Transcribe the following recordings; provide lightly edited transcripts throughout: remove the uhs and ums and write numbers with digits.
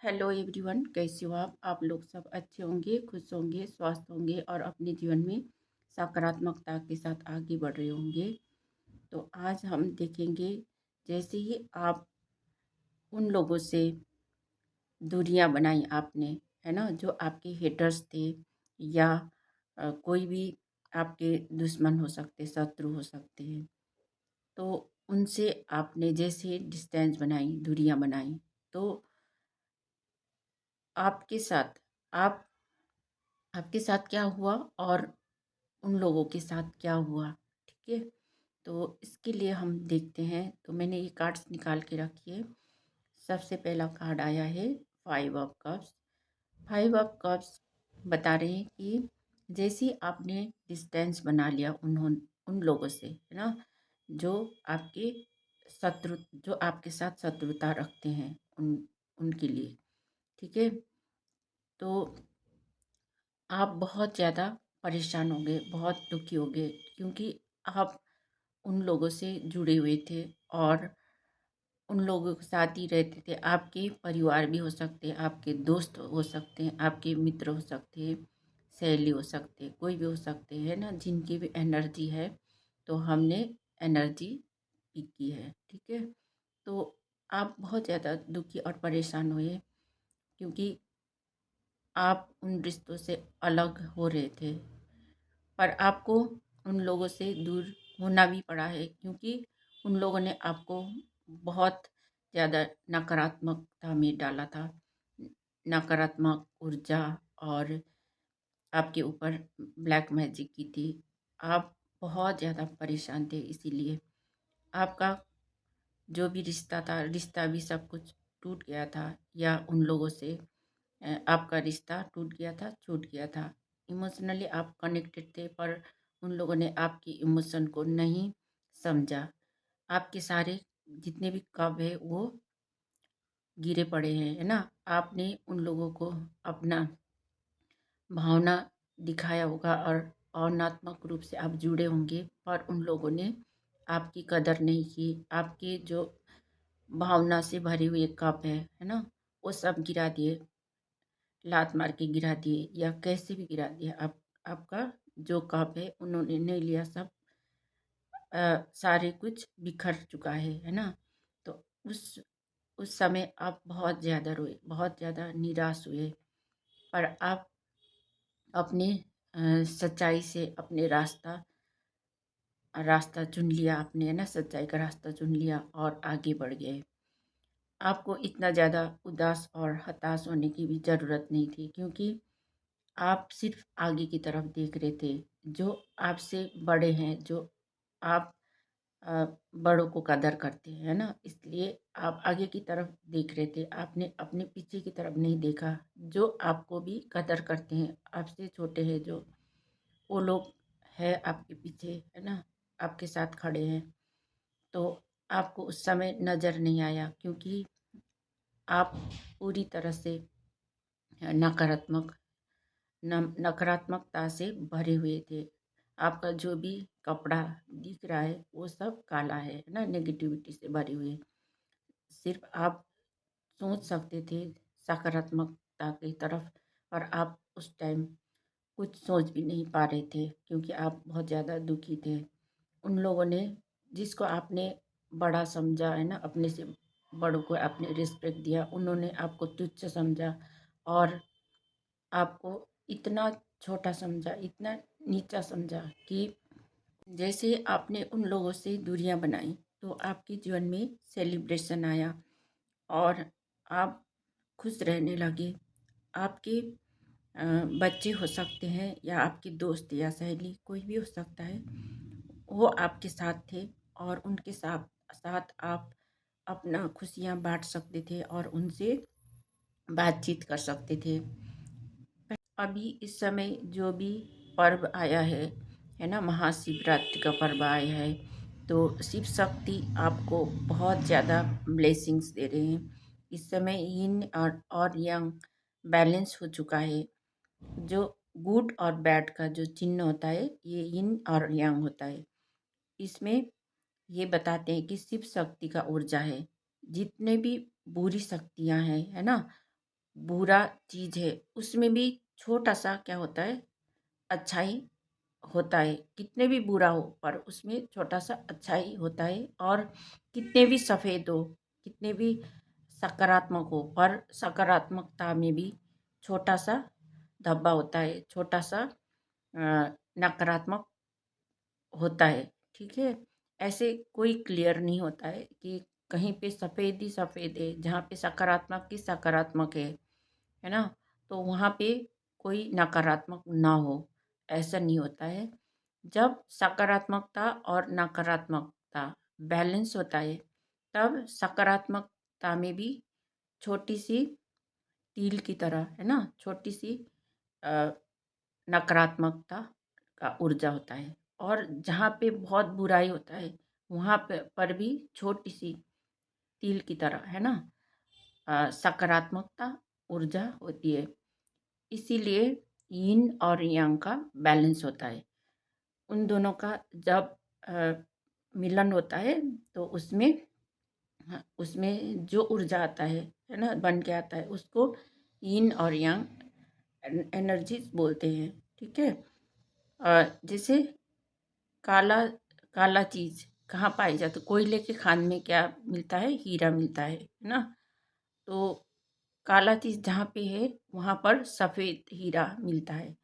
Hello everyone, कैसे हो आप लोग सब अच्छे होंगे, खुश होंगे, स्वस्थ होंगे और अपने जीवन में सकारात्मकता के साथ आगे बढ़ रहे होंगे। तो आज हम देखेंगे, जैसे ही आप उन लोगों से दूरियां बनाई आपने, है ना, जो आपके हेटर्स थे या कोई भी आपके दुश्मन हो सकते, शत्रु हो सकते हैं। तो उनसे आपने जैसे डिस्टेंस बनाई, दूरियां बनाई, तो आपके साथ आप आपके साथ क्या हुआ और उन लोगों के साथ क्या हुआ। ठीक है, तो इसके लिए हम देखते हैं। तो मैंने ये कार्ड्स निकाल के रखी है। सबसे पहला कार्ड आया है 5 ऑफ कप्स। 5 ऑफ कप्स बता रहे हैं कि जैसे ही आपने डिस्टेंस बना लिया उन लोगों से, है ना, जो आपके शत्रु जो आपके साथ शत्रुता रखते हैं, उनके लिए। ठीक है, तो आप बहुत ज़्यादा परेशान हो गए, बहुत दुखी हो गए, क्योंकि आप उन लोगों से जुड़े हुए थे और उन लोगों के साथ ही रहते थे। आपके परिवार भी हो सकते हैं, आपके दोस्त हो सकते हैं, आपके मित्र हो सकते हैं, सहेली हो सकते हैं, कोई भी हो सकते हैं ना, जिनकी भी एनर्जी है। तो हमने एनर्जी पिक की है। ठीक है, तो आप बहुत ज़्यादा दुखी और परेशान हुए, क्योंकि आप उन रिश्तों से अलग हो रहे थे। पर आपको उन लोगों से दूर होना भी पड़ा है, क्योंकि उन लोगों ने आपको बहुत ज़्यादा नकारात्मकता में डाला था। नकारात्मक ऊर्जा और आपके ऊपर ब्लैक मैजिक की थी। आप बहुत ज़्यादा परेशान थे, इसीलिए आपका जो भी रिश्ता था, रिश्ता भी सब कुछ टूट गया था, या उन लोगों से आपका रिश्ता टूट गया था, छूट गया था। इमोशनली आप कनेक्टेड थे, पर उन लोगों ने आपकी इमोशन को नहीं समझा। आपके सारे जितने भी कब है वो गिरे पड़े हैं, है ना। आपने उन लोगों को अपना भावना दिखाया होगा और भावनात्मक रूप से आप जुड़े होंगे, पर उन लोगों ने आपकी कदर नहीं की। आपके जो भावना से भरे हुए कप है ना, वो सब गिरा दिए, लात मार के गिरा दिए या कैसे भी गिरा दिया। आपका जो कप है उन्होंने नहीं लिया, सब सारे कुछ बिखर चुका है ना। तो उस समय आप बहुत ज़्यादा रोए, बहुत ज़्यादा निराश हुए, पर आप अपने सच्चाई से अपने रास्ता रास्ता चुन लिया आपने, है ना, सच्चाई का रास्ता चुन लिया और आगे बढ़ गए। आपको इतना ज़्यादा उदास और हताश होने की भी ज़रूरत नहीं थी, क्योंकि आप सिर्फ आगे की तरफ देख रहे थे। जो आपसे बड़े हैं, जो आप अ, बड़ों को कदर करते हैं, है ना, इसलिए आप आगे की तरफ देख रहे थे। आपने अपने पीछे की तरफ नहीं देखा। जो आपको भी कदर करते हैं, आपसे छोटे हैं जो, वो लोग है आपके पीछे, है ना, आपके साथ खड़े हैं। तो आपको उस समय नज़र नहीं आया, क्योंकि आप पूरी तरह से नकारात्मक नकारात्मकता से भरे हुए थे। आपका जो भी कपड़ा दिख रहा है वो सब काला है ना, नेगेटिविटी से भरे हुए। सिर्फ आप सोच सकते थे सकारात्मकता की तरफ, पर आप उस टाइम कुछ सोच भी नहीं पा रहे थे, क्योंकि आप बहुत ज़्यादा दुखी थे। उन लोगों ने, जिसको आपने बड़ा समझा, है ना, अपने से बड़ों को आपने रिस्पेक्ट दिया, उन्होंने आपको तुच्छ समझा और आपको इतना छोटा समझा, इतना नीचा समझा कि जैसे आपने उन लोगों से दूरियां बनाई, तो आपके जीवन में सेलिब्रेशन आया और आप खुश रहने लगे। आपके बच्चे हो सकते हैं, या आपके दोस्त या सहेली, कोई भी हो सकता है, वो आपके साथ थे और उनके साथ साथ आप अपना खुशियाँ बांट सकते थे और उनसे बातचीत कर सकते थे। अभी इस समय जो भी पर्व आया है ना, महाशिवरात्रि का पर्व आया है, तो शिव शक्ति आपको बहुत ज़्यादा ब्लेसिंग्स दे रहे हैं। इस समय यिन और यांग बैलेंस हो चुका है। जो गुड और बैड का जो चिन्ह होता है, ये यिन और यांग होता है। इसमें ये बताते हैं कि शिव शक्ति का ऊर्जा है। जितने भी बुरी शक्तियां हैं, है ना, बुरा चीज़ है उसमें भी छोटा सा क्या होता है, अच्छाई होता है। कितने भी बुरा हो पर उसमें छोटा सा अच्छाई होता है। और कितने भी सफ़ेद हो, कितने भी सकारात्मक हो, पर सकारात्मकता में भी छोटा सा धब्बा होता है, छोटा सा नकारात्मक होता है। ठीक है, ऐसे कोई क्लियर नहीं होता है कि कहीं पे सफ़ेद ही सफ़ेद है, जहाँ पे सकारात्मक ही सकारात्मक है ना? तो वहाँ पे कोई नकारात्मक ना हो, ऐसा नहीं होता है। जब सकारात्मकता और नकारात्मकता बैलेंस होता है, तब सकारात्मकता में भी छोटी सी तिल की तरह, है ना, छोटी सी अ, नकारात्मकता का ऊर्जा होता है। और जहाँ पे बहुत बुराई होता है, वहाँ पे पर भी छोटी सी तिल की तरह, है ना, सकारात्मकता ऊर्जा होती है। इसीलिए यिन और यांग का बैलेंस होता है। उन दोनों का जब अ, मिलन होता है तो उसमें, हाँ, उसमें जो ऊर्जा आता है ना, बन के आता है, उसको यिन और यांग एनर्जीज बोलते हैं। ठीक है, जैसे काला काला चीज़ कहाँ पाई जाती, कोयले के खान में क्या मिलता है, हीरा मिलता है ना। तो काला चीज़ जहाँ पे है वहाँ पर सफ़ेद हीरा मिलता है।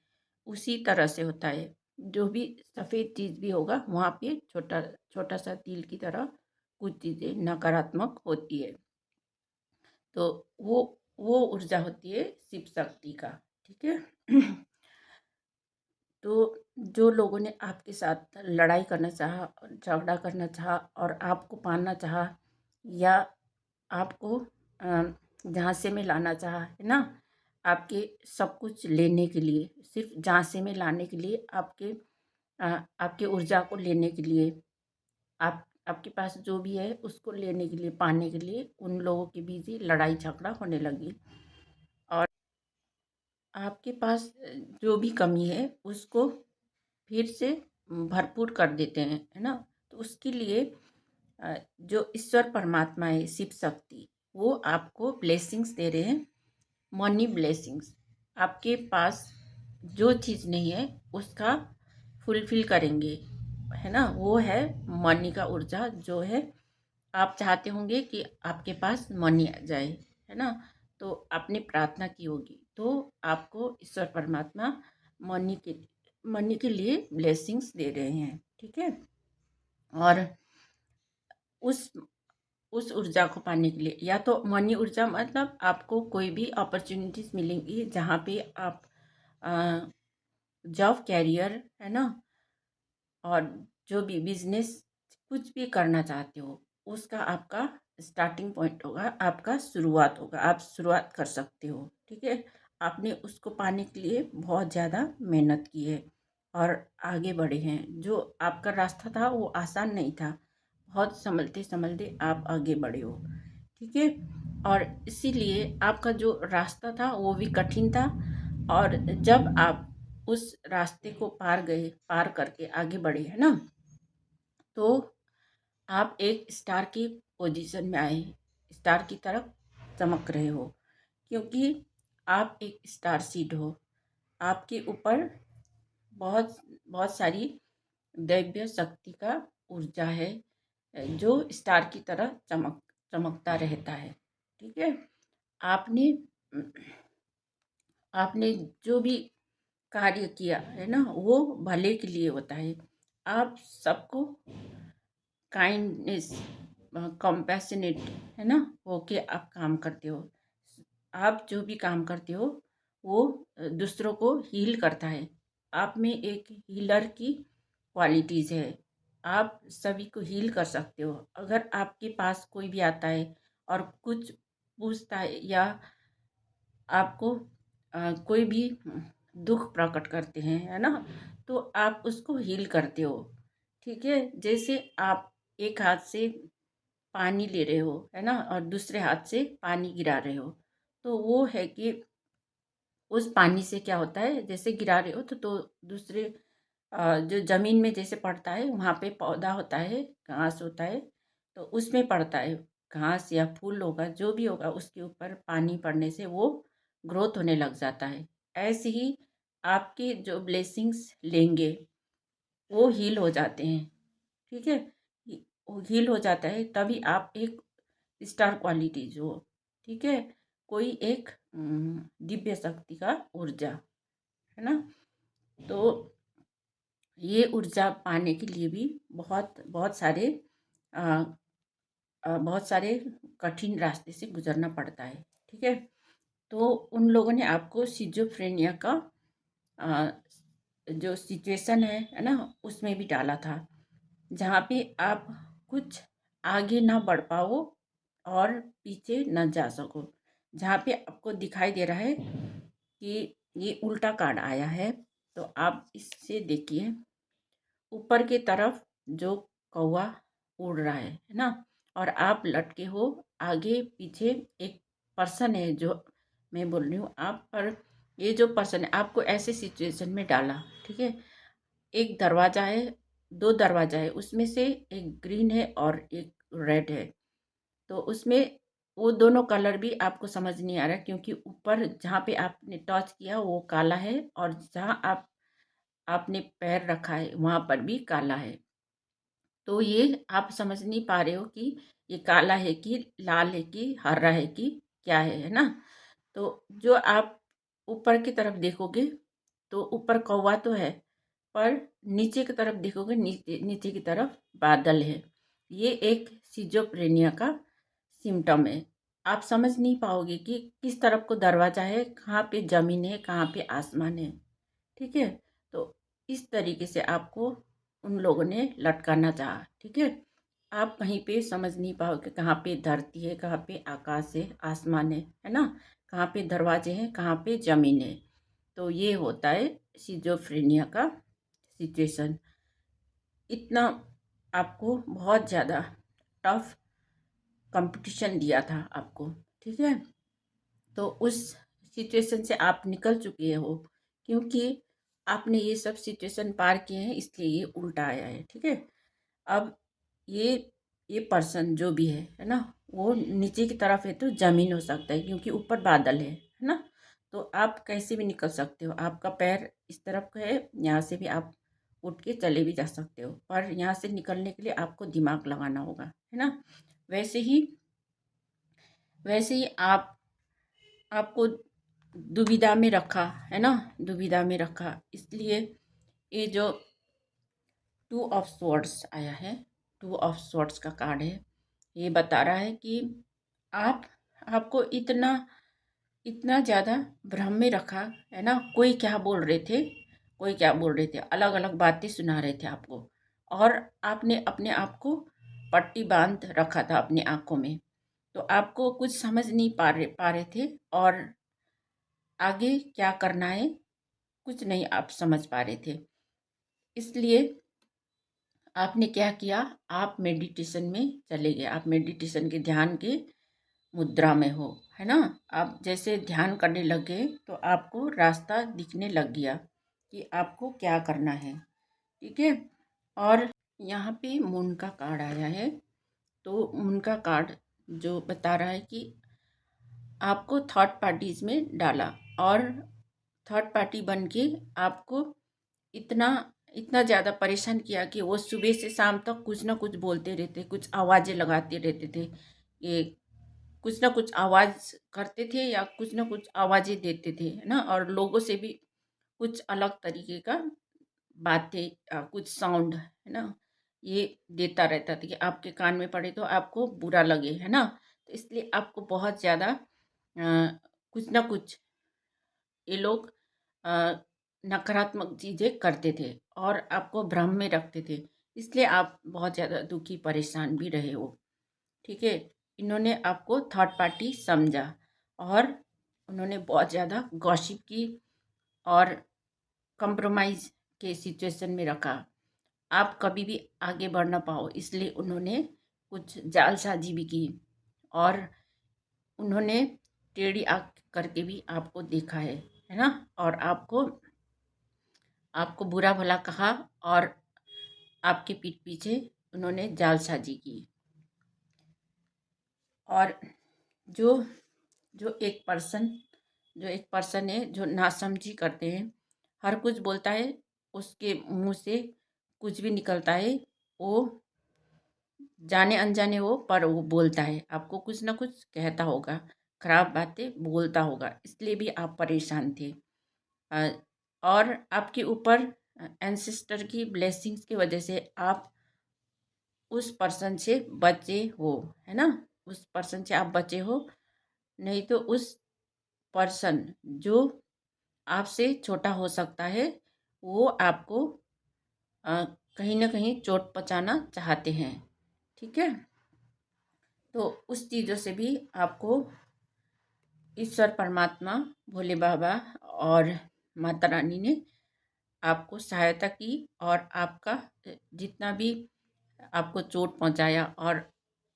उसी तरह से होता है, जो भी सफ़ेद चीज़ भी होगा वहाँ पे छोटा छोटा सा तिल की तरह कुछ चीज़ें नकारात्मक होती है। तो वो ऊर्जा होती है शिव शक्ति का। ठीक है। तो जो लोगों ने आपके साथ लड़ाई करना चाहा, झगड़ा करना चाहा और आपको पाना चाहा, या आपको झांसे में लाना चाहा, है ना, आपके सब कुछ लेने के लिए, सिर्फ झांसे में लाने के लिए, आपके ऊर्जा को लेने के लिए, आपके पास जो भी है उसको लेने के लिए, पाने के लिए, उन लोगों के बीच ही लड़ाई झगड़ा होने लगी। और आपके पास जो भी कमी है उसको फिर से भरपूर कर देते हैं, है ना। तो उसके लिए जो ईश्वर परमात्मा है, शिव शक्ति, वो आपको ब्लेसिंग्स दे रहे हैं, मनी ब्लेसिंग्स। आपके पास जो चीज़ नहीं है उसका फुलफिल करेंगे, है ना। वो है मनी का ऊर्जा, जो है आप चाहते होंगे कि आपके पास मनी आ जाए, है ना। तो आपने प्रार्थना की होगी तो आपको ईश्वर परमात्मा मनी के मनी के लिए ब्लेसिंग्स दे रहे हैं। ठीक है। और उस उस ऊर्जा को पाने के लिए, या तो मनी ऊर्जा मतलब आपको कोई भी अपॉर्चुनिटीज मिलेंगी जहाँ पे आप जॉब, कैरियर, है ना, और जो भी बिजनेस कुछ भी करना चाहते हो, उसका आपका स्टार्टिंग पॉइंट होगा, आपका शुरुआत होगा, आप शुरुआत कर सकते हो। ठीक है। आपने उसको पाने के लिए बहुत ज़्यादा मेहनत की है और आगे बढ़े हैं। जो आपका रास्ता था वो आसान नहीं था, बहुत संभलते संभलते आप आगे बढ़े हो। ठीक है। और इसीलिए आपका जो रास्ता था वो भी कठिन था। और जब आप उस रास्ते को पार करके आगे बढ़े, है ना, तो आप एक स्टार की पोजीशन में आए, स्टार की तरफ चमक रहे हो, क्योंकि आप एक स्टार सीड हो। आपके ऊपर बहुत बहुत सारी दैवीय शक्ति का ऊर्जा है, जो स्टार की तरह चमकता रहता है। ठीक है। आपने आपने जो भी कार्य किया है ना, वो भले के लिए होता है। आप सबको काइंडनेस, कंपैशनेट, है ना, होके आप काम करते हो। आप जो भी काम करते हो वो दूसरों को हील करता है। आप में एक हीलर की क्वालिटीज़ है। आप सभी को हील कर सकते हो। अगर आपके पास कोई भी आता है और कुछ पूछता है, या आपको कोई भी दुख प्रकट करते हैं, है ना, तो आप उसको हील करते हो। ठीक है। जैसे आप एक हाथ से पानी ले रहे हो, है ना, और दूसरे हाथ से पानी गिरा रहे हो, तो वो है कि उस पानी से क्या होता है, जैसे गिरा रहे हो तो दूसरे जो ज़मीन में जैसे पड़ता है, वहाँ पे पौधा होता है, घास होता है, तो उसमें पड़ता है। घास या फूल होगा, जो भी होगा, उसके ऊपर पानी पड़ने से वो ग्रोथ होने लग जाता है। ऐसे ही आपके जो ब्लेसिंग्स लेंगे वो हील हो जाते हैं, ठीक है। वो हील हो जाता है तभी आप एक स्टार क्वालिटी जो, ठीक है, कोई एक दिव्य शक्ति का ऊर्जा, है ना। तो ये ऊर्जा पाने के लिए भी बहुत बहुत सारे अ, बहुत सारे कठिन रास्ते से गुजरना पड़ता है, ठीक है। तो उन लोगों ने आपको सिजोफ्रेनिया का अ, जो सिचुएशन है ना, उसमें भी डाला था, जहाँ पे आप कुछ आगे ना बढ़ पाओ और पीछे न जा सको। जहाँ पे आपको दिखाई दे रहा है कि ये उल्टा कार्ड आया है, तो आप इससे देखिए ऊपर की तरफ जो कौवा उड़ रहा है ना, और आप लटके हो आगे पीछे। एक पर्सन है जो मैं बोल रही हूँ आप पर, ये जो पर्सन है आपको ऐसे सिचुएशन में डाला, ठीक है। एक दरवाजा है, दो दरवाजा है, उसमें से एक ग्रीन है और एक रेड है। तो उसमें वो दोनों कलर भी आपको समझ नहीं आ रहा क्योंकि ऊपर जहाँ पे आपने टच किया वो काला है और जहाँ आपने पैर रखा है वहाँ पर भी काला है। तो ये आप समझ नहीं पा रहे हो कि ये काला है कि लाल है कि हरा है कि क्या है ना। तो जो आप ऊपर की तरफ देखोगे तो ऊपर कौवा तो है, पर नीचे की तरफ देखोगे नीचे नीचे की तरफ बादल है। ये एक सिजोफ्रेनिया का सिम्टम है। आप समझ नहीं पाओगे कि किस तरफ को दरवाजा है, कहाँ पे ज़मीन है, कहाँ पे आसमान है, ठीक है। तो इस तरीके से आपको उन लोगों ने लटकाना चाहा, ठीक है। आप कहीं पे समझ नहीं पाओगे कहाँ पे धरती है, कहाँ पे आकाश है, आसमान है ना, कहाँ पे दरवाजे हैं, कहाँ पे ज़मीन है। तो ये होता है सिजोफ्रेनिया का सिचुएशन। इतना आपको बहुत ज़्यादा टफ कंपटीशन दिया था आपको, ठीक है। तो उस सिचुएशन से आप निकल चुके हो क्योंकि आपने ये सब सिचुएशन पार किए हैं, इसलिए ये उल्टा आया है, ठीक है। अब ये ये पर्सन जो भी है ना, वो नीचे की तरफ है तो ज़मीन हो सकता है क्योंकि ऊपर बादल है ना। तो आप कैसे भी निकल सकते हो, आपका पैर इस तरफ का है, यहाँ से भी आप उठ के चले भी जा सकते हो, पर यहाँ से निकलने के लिए आपको दिमाग लगाना होगा, है ना। वैसे ही वैसे ही आपको दुविधा में रखा, है ना, दुविधा में रखा, इसलिए ये जो टू ऑफ स्वॉर्ड्स आया है, टू ऑफ स्वॉर्ड्स का कार्ड है, ये बता रहा है कि आप आपको इतना इतना ज़्यादा भ्रम में रखा, है ना। कोई क्या बोल रहे थे, कोई क्या बोल रहे थे, अलग अलग बातें सुना रहे थे आपको, और आपने अपने आप को पट्टी बांध रखा था अपनी आंखों में। तो आपको कुछ समझ नहीं पा रहे थे, और आगे क्या करना है कुछ नहीं आप समझ पा रहे थे। इसलिए आपने क्या किया, आप मेडिटेशन में चले गए, आप मेडिटेशन के ध्यान के मुद्रा में हो, है ना। आप जैसे ध्यान करने लग गए तो आपको रास्ता दिखने लग गया कि आपको क्या करना है, ठीक है। और यहाँ पे मून का कार्ड आया है, तो मून का कार्ड जो बता रहा है कि आपको थर्ड पार्टीज में डाला, और थर्ड पार्टी बन के आपको इतना इतना ज़्यादा परेशान किया कि वो सुबह से शाम तक कुछ ना कुछ बोलते रहते, कुछ आवाज़ें लगाते रहते थे। ये कुछ ना कुछ आवाज़ करते थे या कुछ ना कुछ आवाज़ें देते थे, है ना। और लोगों से भी कुछ अलग तरीके का बातें, कुछ साउंड, है ना, ये देता रहता था कि आपके कान में पड़े तो आपको बुरा लगे, है ना। तो इसलिए आपको बहुत ज़्यादा कुछ ना कुछ ये लोग अ, नकारात्मक चीज़ें करते थे और आपको भ्रम में रखते थे। इसलिए आप बहुत ज़्यादा दुखी परेशान भी रहे हो, ठीक है। इन्होंने आपको थर्ड पार्टी समझा और उन्होंने बहुत ज़्यादा गॉसिप की और कंप्रोमाइज़ के सिचुएशन में रखा। आप कभी भी आगे बढ़ ना पाओ, इसलिए उन्होंने कुछ जालसाजी भी की, और उन्होंने टेढ़ी आँख करके भी आपको देखा है ना। और आपको आपको बुरा भला कहा, और आपके पीठ पीछे उन्होंने जालसाजी की। और जो जो एक पर्सन जो एक पर्सन है जो नासमझी करते हैं, हर कुछ बोलता है, उसके मुंह से कुछ भी निकलता है, वो जाने अनजाने हो पर वो बोलता है, आपको कुछ ना कुछ कहता होगा, खराब बातें बोलता होगा, इसलिए भी आप परेशान थे। अ, और आपके ऊपर एंसेस्टर की ब्लेसिंग्स की वजह से आप उस पर्सन से बचे हो, है ना? उस पर्सन से आप बचे हो, नहीं तो उस पर्सन जो आपसे छोटा हो सकता है, वो आपको कहीं न कहीं चोट पहुँचाना चाहते हैं, ठीक है? तो उस चीज़ों से भी आपको ईश्वर परमात्मा, भोले बाबा और माता रानी ने आपको सहायता की, और आपका जितना भी आपको चोट पहुंचाया और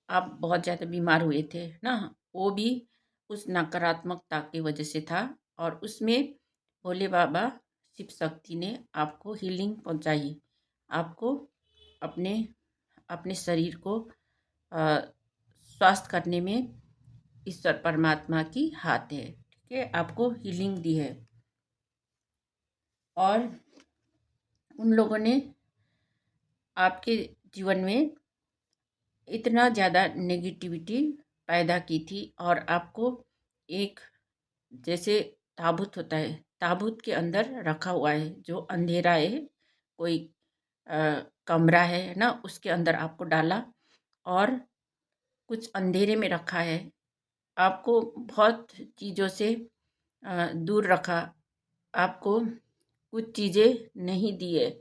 आप बहुत ज़्यादा बीमार हुए थे ना, वो भी उस नकारात्मकता की वजह से था, और उसमें भोले बाबा शिव शक्ति ने आपको हीलिंग पहुंचाई। आपको अपने अपने शरीर को अ, स्वस्थ करने में ईश्वर परमात्मा की हाथ है, ठीक है? आपको हीलिंग दी है। और उन लोगों ने आपके जीवन में इतना ज़्यादा नेगेटिविटी पैदा की थी, और आपको एक, जैसे ताबूत होता है, ताबूत के अंदर रखा हुआ है, जो अंधेरा है, कोई कमरा है ना, उसके अंदर आपको डाला और कुछ अंधेरे में रखा है, आपको बहुत चीज़ों से दूर रखा, आपको कुछ चीज़ें नहीं दिए,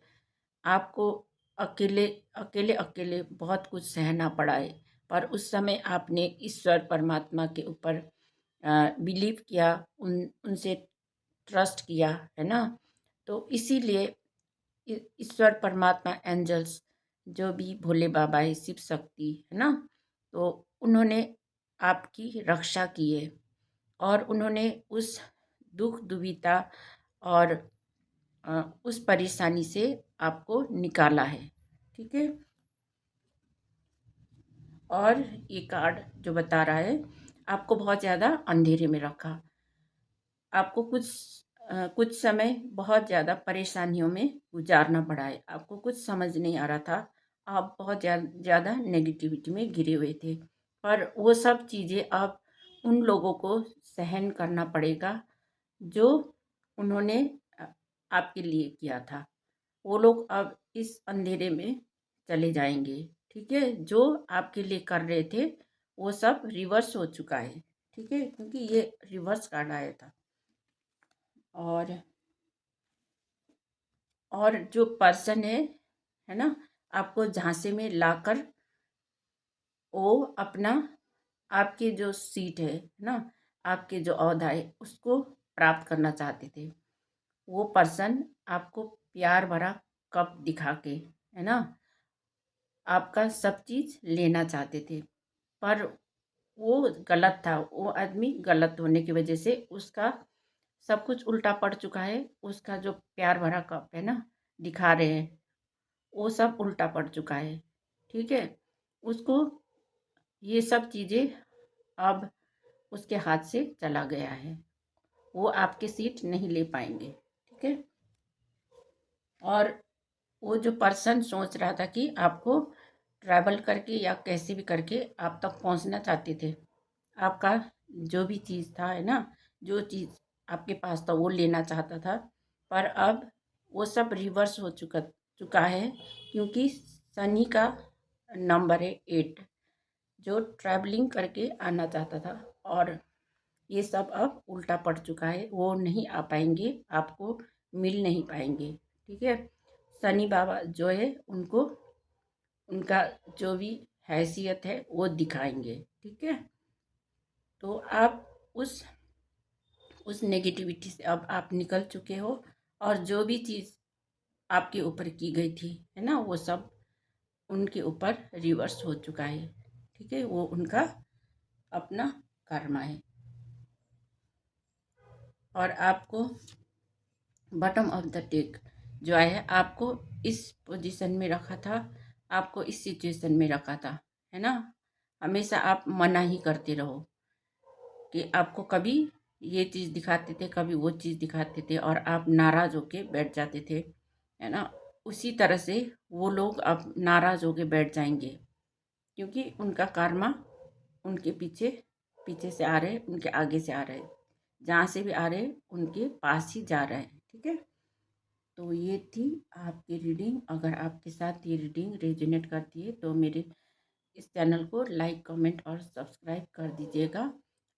आपको अकेले अकेले अकेले बहुत कुछ सहना पड़ा है, पर उस समय आपने ईश्वर परमात्मा के ऊपर बिलीव किया, उनसे ट्रस्ट किया, है ना? तो इसीलिए ईश्वर परमात्मा, एंजल्स, जो भी भोले बाबा है, शिव शक्ति, है ना, तो उन्होंने आपकी रक्षा की है, और उन्होंने उस दुख दुविधा और उस परेशानी से आपको निकाला है, ठीक है? और ये कार्ड जो बता रहा है, आपको बहुत ज़्यादा अंधेरे में रखा, आपको कुछ समय बहुत ज़्यादा परेशानियों में गुजारना पड़ा है, आपको कुछ समझ नहीं आ रहा था, आप बहुत ज़्यादा नेगेटिविटी में घिरे हुए थे, पर वो सब चीज़ें अब उन लोगों को सहन करना पड़ेगा जो उन्होंने अ, आपके लिए किया था। वो लोग अब इस अंधेरे में चले जाएंगे, ठीक है? जो आपके लिए कर रहे थे, वो सब रिवर्स हो चुका है, ठीक है? क्योंकि ये रिवर्स कार्ड आया था। और जो पर्सन है ना, आपको झांसे में लाकर वो अपना, आपकी जो सीट है ना, आपके जो ओहदा है, उसको प्राप्त करना चाहते थे। वो पर्सन आपको प्यार भरा कप दिखा के, है ना, आपका सब चीज़ लेना चाहते थे, पर वो गलत था, वो आदमी गलत होने की वजह से उसका सब कुछ उल्टा पड़ चुका है। उसका जो प्यार भरा कप है ना, दिखा रहे हैं, वो सब उल्टा पड़ चुका है, ठीक है? उसको ये सब चीज़ें अब उसके हाथ से चला गया है, वो आपकी सीट नहीं ले पाएंगे, ठीक है? और वो जो पर्सन सोच रहा था कि आपको ट्रैवल करके या कैसे भी करके आप तक पहुंचना चाहते थे, आपका जो भी चीज़ था, है ना, जो चीज़ आपके पास था वो लेना चाहता था, पर अब वो सब रिवर्स हो चुका है, क्योंकि शनि का नंबर है 8, जो ट्रैवलिंग करके आना चाहता था, और ये सब अब उल्टा पड़ चुका है, वो नहीं आ पाएंगे, आपको मिल नहीं पाएंगे, ठीक है? शनि बाबा जो है उनको उनका जो भी हैसियत है वो दिखाएंगे, ठीक है? तो आप उस नेगेटिविटी से अब आप निकल चुके हो, और जो भी चीज़ आपके ऊपर की गई थी, है ना, वो सब उनके ऊपर रिवर्स हो चुका है, ठीक है? वो उनका अपना कर्मा है, और आपको बॉटम ऑफ द डेक जो आया है, आपको इस पोजीशन में रखा था, आपको इस सिचुएशन में रखा था, है ना? हमेशा आप मना ही करते रहो कि आपको कभी ये चीज़ दिखाते थे, कभी वो चीज़ दिखाते थे और आप नाराज़ होके बैठ जाते थे, है ना? उसी तरह से वो लोग अब नाराज़ होके बैठ जाएँगे, क्योंकि उनका कर्मा उनके पीछे पीछे से आ रहे, उनके आगे से आ रहे, जहाँ से भी आ रहे उनके पास ही जा रहे हैं, ठीक है? तो ये थी आपकी रीडिंग। अगर आपके साथ ये रीडिंग रेजोनेट करती है तो मेरे इस चैनल को लाइक, कमेंट और सब्सक्राइब कर दीजिएगा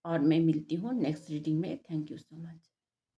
और मैं मिलती हूँ नेक्स्ट रीडिंग में। Thank you so much.